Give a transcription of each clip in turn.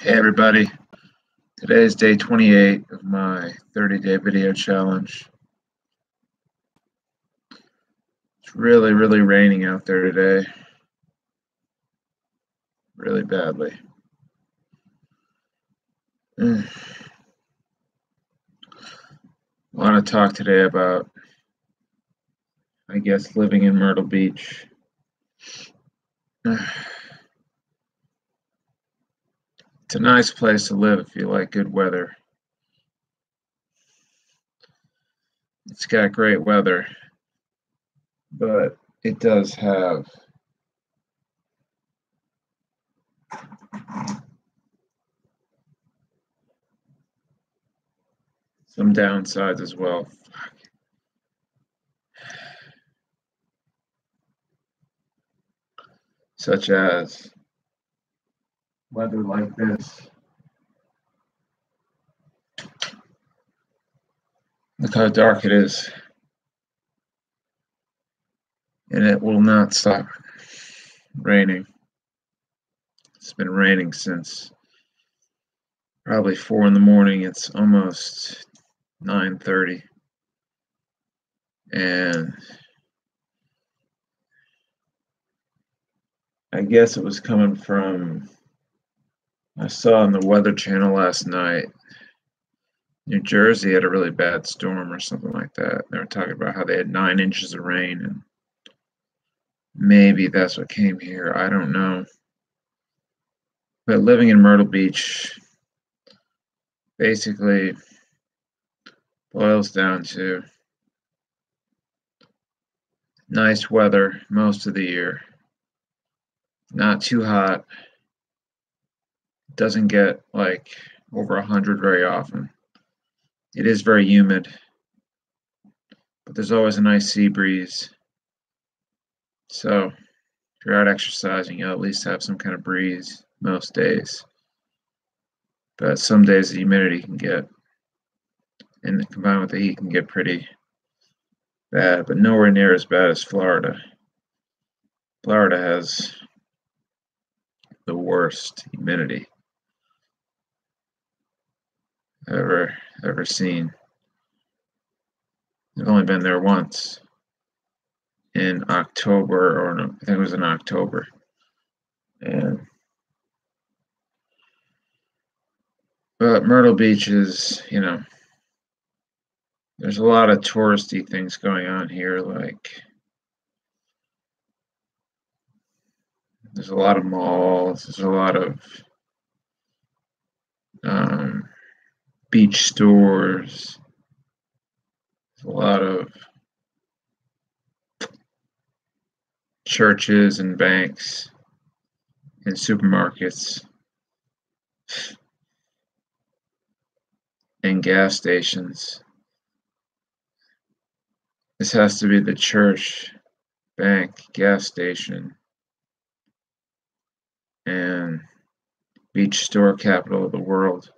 Hey everybody, today is day 28 of my 30-day video challenge. It's really raining out there today, really badly. I want to talk today about, I guess, living in Myrtle Beach. It's a nice place to live if you like good weather. It's got great weather, but it does have some downsides as well, such as weather like this. Look how dark it is, and it will not stop raining. It's been raining since probably 4 in the morning. It's almost 9:30, and I guess it was coming from, I saw on the Weather Channel last night, New Jersey had a really bad storm or something like that. They were talking about how they had 9 inches of rain, and maybe that's what came here. I don't know. But living in Myrtle Beach basically boils down to nice weather most of the year. Not too hot. Doesn't get like over 100 very often. It is very humid, but there's always a nice sea breeze. So if you're out exercising, you'll at least have some kind of breeze most days. But some days the humidity can get, and combined with the heat, can get pretty bad, but nowhere near as bad as Florida. Florida has the worst humidity I've ever seen. I've only been there once in October, or no, I think it was in October. And but Myrtle Beach is, there's a lot of touristy things going on here, like there's a lot of malls, there's a lot of beach stores, there's a lot of churches and banks and supermarkets and gas stations. This has to be the church, bank, gas station, and beach store capital of the world.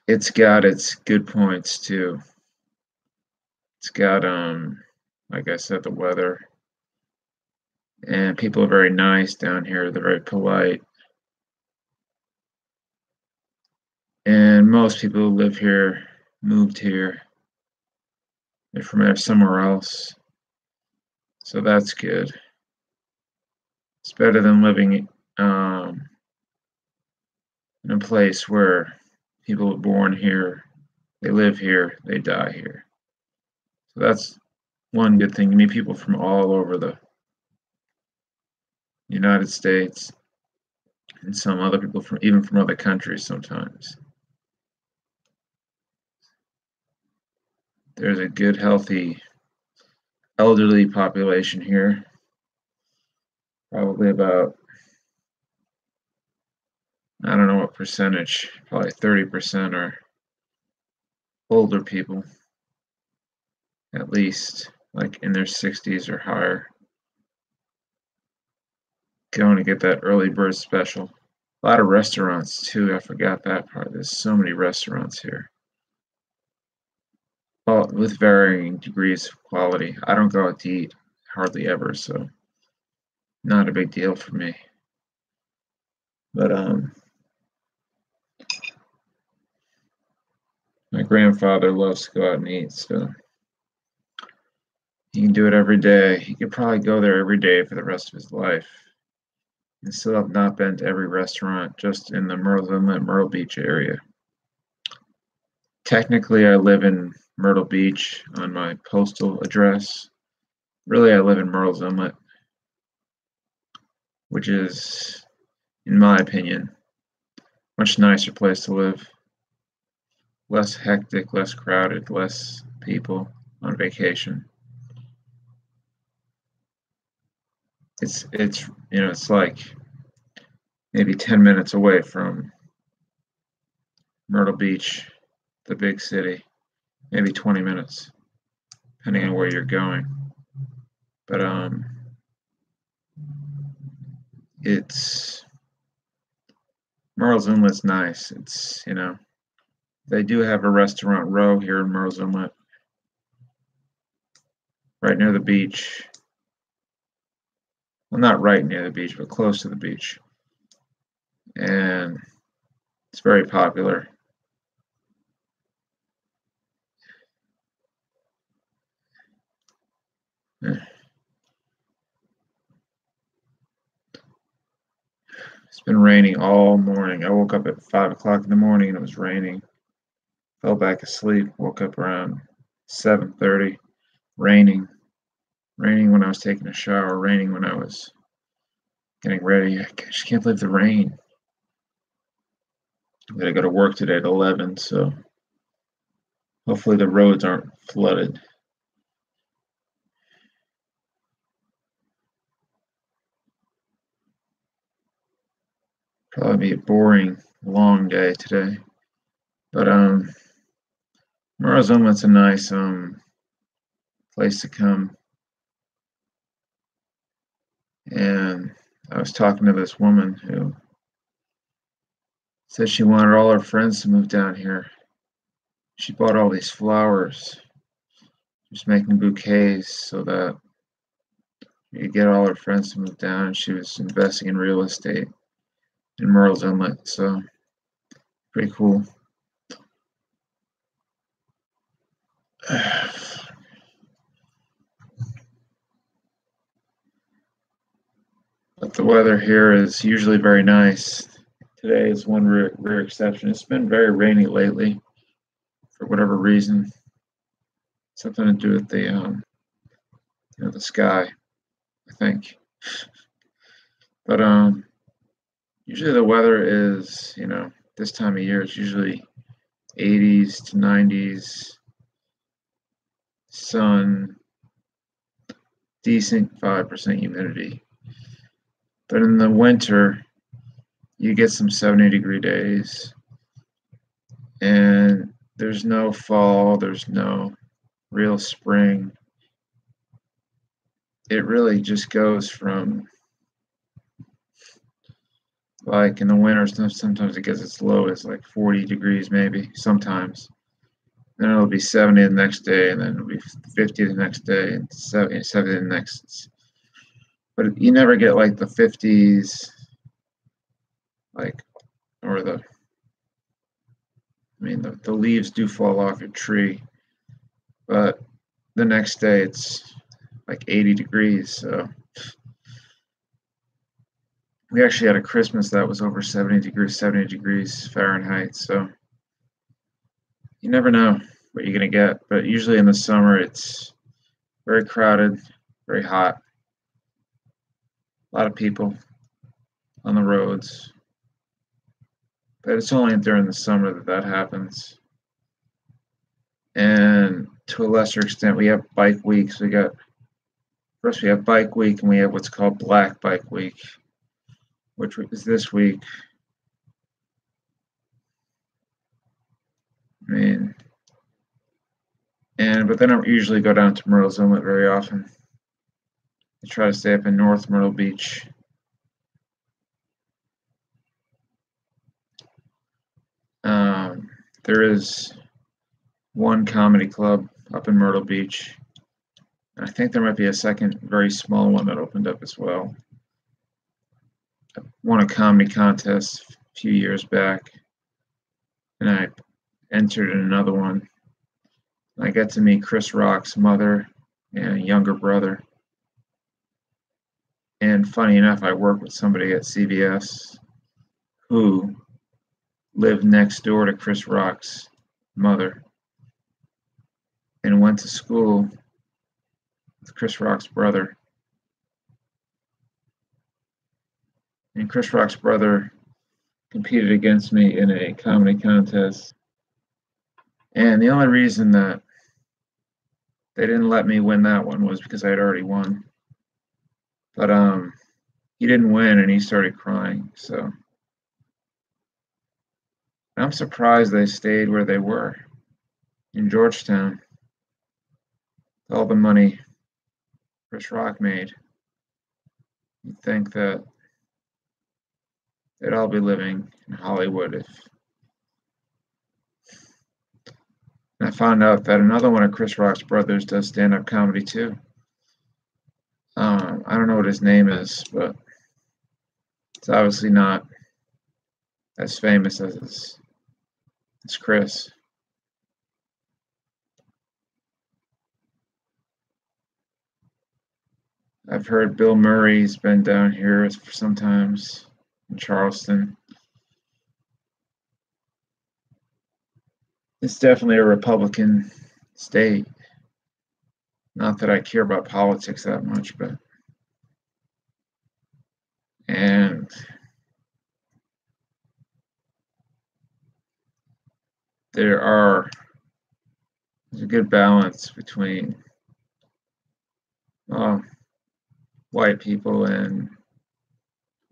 It's got its good points too. It's got, like I said, the weather. And people are very nice down here. They're very polite. And most people who live here moved here. They're from somewhere else. So that's good. It's better than living in a place where people are born here, they live here, they die here. So that's one good thing. You meet people from all over the United States, and some other people even from other countries sometimes. There's a good, healthy, elderly population here. Probably about, I don't know what percentage, probably 30% are older people, at least, like in their 60s or higher, going to get that early bird special. A lot of restaurants too. I forgot that part. There's so many restaurants here. Well, with varying degrees of quality. I don't go out to eat hardly ever, so not a big deal for me. But my grandfather loves to go out and eat, so he can do it every day. He could probably go there every day for the rest of his life and still have not been to every restaurant just in the Myrtle Inlet, Myrtle Beach area. Technically, I live in Myrtle Beach on my postal address. Really, I live in Myrtle's Inlet, which is, in my opinion, a much nicer place to live. Less hectic, less crowded, less people on vacation. It's like maybe 10 minutes away from Myrtle Beach, the big city, maybe 20 minutes, depending on where you're going. But it's Myrtle's Inlet's nice. They do have a restaurant row here in Myrtle's Inlet, right near the beach. Well, not right near the beach, but close to the beach. And it's very popular. It's been raining all morning. I woke up at 5 o'clock in the morning and it was raining. Fell back asleep, woke up around 7:30. Raining. Raining when I was taking a shower, raining when I was getting ready. I just can't believe the rain. I gotta go to work today at 11, so hopefully the roads aren't flooded. Probably be a boring, long day today. But Myrtle's Inlet's a nice place to come. And I was talking to this woman who said she wanted all her friends to move down here. She bought all these flowers. She was making bouquets so that you could get all her friends to move down. She was investing in real estate in Myrtle's Inlet, so pretty cool. But the weather here is usually very nice. Today is one rare exception. It's been very rainy lately for whatever reason. Something to do with the sky, I think. But usually the weather is, this time of year it's usually 80s to 90s, sun, decent 5% humidity. But in the winter, you get some 70-degree days, and there's no fall, there's no real spring. It really just goes from, like in the winter, sometimes it gets as low as like 40 degrees, maybe, sometimes. Then it'll be 70 the next day, and then it'll be 50 the next day, and 70 the next. But you never get like the 50s, or the leaves do fall off your tree, but the next day it's like 80 degrees. So we actually had a Christmas that was over 70 degrees Fahrenheit. So you never know what you're going to get. But usually in the summer, it's very crowded, very hot, a lot of people on the roads. But it's only during the summer that happens. And to a lesser extent, we have bike weeks. We have bike week, and we have what's called Black Bike Week, which is this week. But then I don't usually go down to Myrtle's Inlet very often. I try to stay up in North Myrtle Beach. There is one comedy club up in Myrtle Beach. I think there might be a second very small one that opened up as well. won a comedy contest a few years back, and I entered in another one. I got to meet Chris Rock's mother and younger brother. And funny enough, I worked with somebody at CBS who lived next door to Chris Rock's mother and went to school with Chris Rock's brother. And Chris Rock's brother competed against me in a comedy contest. And the only reason that they didn't let me win that one was because I had already won. But he didn't win and he started crying. So I'm surprised they stayed where they were in Georgetown. All the money Chris Rock made. You'd think that they'd all be living in Hollywood if. And I found out that another one of Chris Rock's brothers does stand-up comedy too. I don't know what his name is, but it's obviously not as famous as Chris. I've heard Bill Murray's been down here sometimes in Charleston. It's definitely a Republican state. Not that I care about politics that much, but and there's a good balance between white people and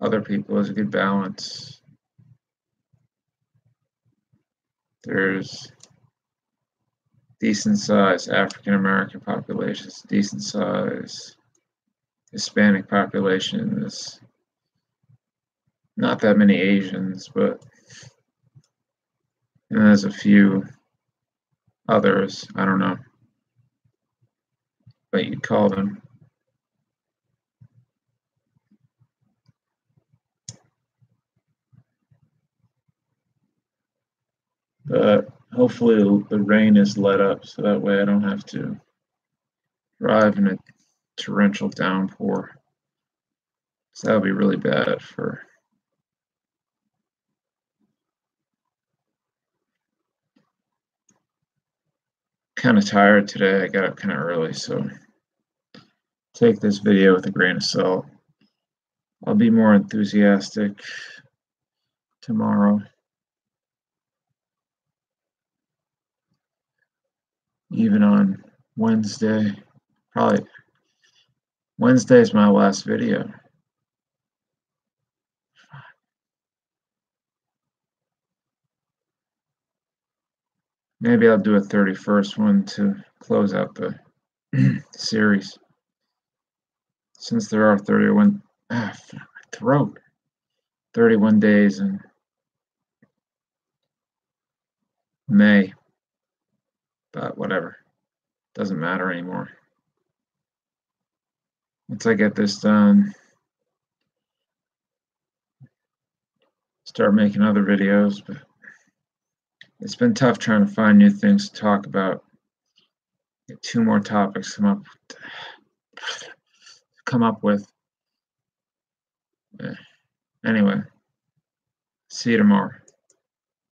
other people. There's a good balance. There's decent sized African American populations, decent sized Hispanic population. There's not that many Asians, but and there's a few others. I don't know what you'd call them. But hopefully the rain is let up so that way I don't have to drive in a torrential downpour. So that would be really bad for kind of tired today. I got up kind of early, so take this video with a grain of salt. I'll be more enthusiastic tomorrow. Even on Wednesday. Probably Wednesday is my last video. Maybe I'll do a 31st one to close out the series. Since there are 31 throat 31 days in May. But whatever. Doesn't matter anymore. Once I get this done, start making other videos, but it's been tough trying to find new things to talk about. Get 2 more topics come up with. Anyway, see you tomorrow.